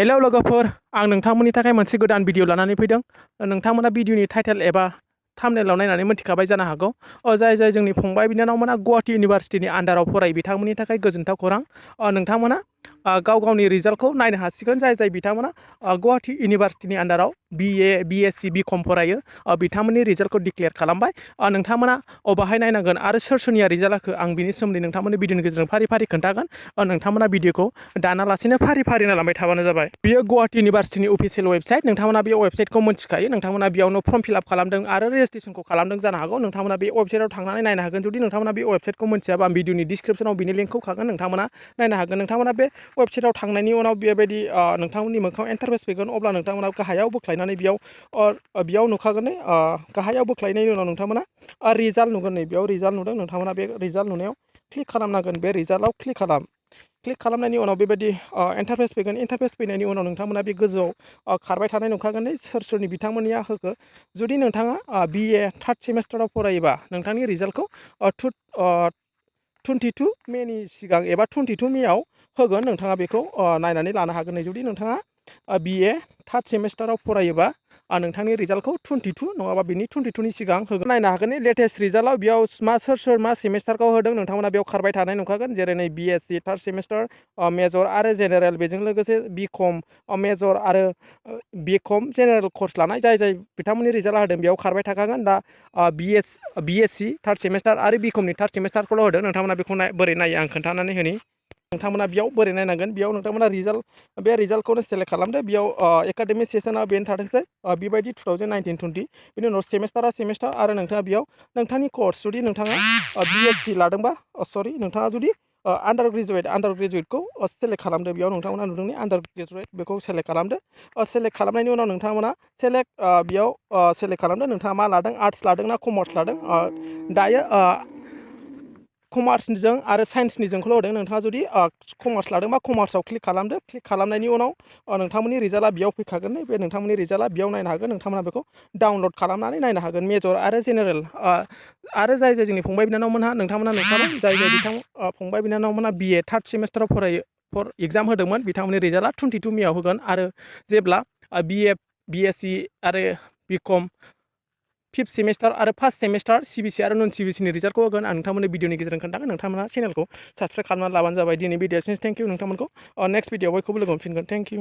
Hello लोगोफोर, आं नोंथांमोननि थाखाय मोनसे गोदान भिडिअ लानानै फैदों। नोंथांमोना भिडिअनि टाइटेल एबा थाम्बनेलाव नायनानै मिथिखाबाय जानो हागौ। जाय जोंनि फंबाय बिनानावमोना गुवाहाटी इउनिभारसिटिनि आन्डाराव फरायो बिथांमोननि थाखाय गोजोनथाव खौरां। नोंथांमोना गावनि रिजाल्टखौ नायनो हासिगोन। जाय बिथांमोना गुवाहाटी इउनिभारसिटिनि आन्डाराव BA BSc BCom फरायो बिथांमोननि रिजाल्टखौ डिक्लेयार खालामबाय। नोंथांमोना अबाहाय नायनांगोन आरो सोरनिया रिजाल्ट जाखो आं बिनि सोमोन्दै नोंथांमोननि भिडिअनि गेजेरजों फारि फारि खोन्थागोन। नोंथांमोना भिडिअखौ दानालासिनो फारि फारि नायलांबाय थाबानो जाबाय। बियो गुवाहाटी इउनिभारसिटिनि अफिसियेल वेबसाइट। नोंथांमोना बे वेबसाइटखौ मिथिखायो। नोंथांमोना बेयावनो फर्म फिलआप खालामदों आरो रेजिस्ट्रेसनखौ खालामदों जानो हागौ। नोंथांमोना बे वेबसाइटआव थांनानै नायनो हागोन। जुदि नोंथांमोना बे वेबसाइटखौ मिथियाबा आं भिडिअनि डिसक्रिपसनाव बिनि लिंकखौ होखागोन। नोंथांमोना नायनो हागोन। नोंथांमोना बे वेबसाइटआव थांनायनि उनाव बेबायदि नोंथांमोननि मोखाङाव इन्टारफेस फैगोन। अब्ला नोंथांमोना गाहायाव बोख्लायनानै बेयाव नुखागोन। गाहायाव बोख्लायनायनि उनाव नोंथांमोना रिजाल्ट नुगोन। नै बेयाव रिजाल्ट नुदों। नोंथांमोना बे रिजाल्ट नुनायाव क्लिक खालामनांगोन। बे रिजाल्टआव क्लिक खालाम। क्लिक खालामनायनि उनाव बेबायदि इन्टारफेस फैगोन। इन्टारफेस फैनायनि उनाव नोंथांमोना बे गोजौआव खारबाय थानाय नुखागोन। सोरनि बिथांमोननिया होखो। जुदि नोंथाङा BA थार्ड सेमिस्टाराव फरायोबा नोंथांनि रिजाल्टखौ 22 मेनि सिगां एबा 22 मेआव होगोन। नोंथाङा बेखौ नायनानै लानो हागोन। जुदि नोंथाङा BA थार्ड सेमिस्टाराव फरायोबा नोंथांनि रिजाल्टखौ 22 नङाबा बिनि 22नि सिगां होगोन। नायनो हागोन। लेटेस्ट रिजाल्टआव बेयाव सोर मा सेमिस्टारखौ होदों नोंथांमोना बेयाव खारबाय थानाय नुखागोन। जेरै नै BSc थार्ड सेमिस्टार मेजर आरो जेनेरेल, बेजों लोगोसे BCom मेजर आरो BCom जेनेरेल कर्स लानाय जाय बिथांमोननि रिजाल्ट होदों बेयाव खारबाय थाखागोन। दा BSc थार्ड सेमिस्टार आरो BComनि थार्ड सेमिस्टारखौल' होदों। नोंथांमोना बेखौ बोरै नायो आं खोन्थानानै होनि। नोंथांमोना बेयाव बोरै नायनांगोन। बेयाव नोंथांमोना बे रिजाल्टखौनो सेलेक्ट खालामदो। बेयाव एकाडेमिक सेसना बेनो थाथोंसै बेबायदि 2019-20। बेनि उनाव सेमिस्टार आरो नोंथाङा बेयाव नोंथांनि कर्स, जुदि नोंथाङा BSc लादोंबा नोंथाङा जुदि आन्डार ग्रेजुवेटखौ सेलेक्ट खालामदो। बेयाव नोंथांमोना नुदोंनि आन्डार ग्रेजुवेट बेखौ सेलेक्ट खालामदो। सेलेक्ट खालामनायनि उनाव नोंथांमोना बेयाव सेलेक्ट खालामदो नोंथाङा मा लादों, आर्ट्स लादों ना कमार्स लादों। दायो कमार्सनिजों आरो साइन्सनिजोंखौल' होदों। नोंथाङा जुदि कमार्स लादोंबा कमार्सआव क्लिक खालामदो। क्लिक खालामनायनि उनाव नोंथांमोननि रिजाल्टआ बेयाव फैखागोन। बे नोंथांमोननि रिजाल्टआ बेयाव नायनो हागोन। नोंथांमोना बेखौ डाउनलड खालामनानै नायनो हागोन। मेजर आरो जेनेरेल आरो जाय जोंनि फंबाय बिनानावमोनहा नोंथांमोना नुखाबाय। जाय फंबाय बिनानावमोना BA थार्ड सेमिस्टाराव फरायो एग्जाम होदोंमोन बिथांमोननि रिजाल्टआ 22 मेआव होगोन। आरो जेब्ला BA BSc आरो BCom फिफ्थ सेमिस्टार आरो फार्स्ट सेमिस्टार CBC आरो नन CBCनि रिजाल्टखौ होगोन। आं नोंथांमोननि भिडिअनि गेजेरजों खोन्थागोन। नोंथांमोना चेनेलखौ साबस्क्राइब खालामनानै लाबानो जाबाय। दिनै भिडिअसिम थेंक इउ। नोंथांमोनखौ नेक्स्ट भिडिअआव बयखौबो लोगो मोनफिनगोन। Thank you.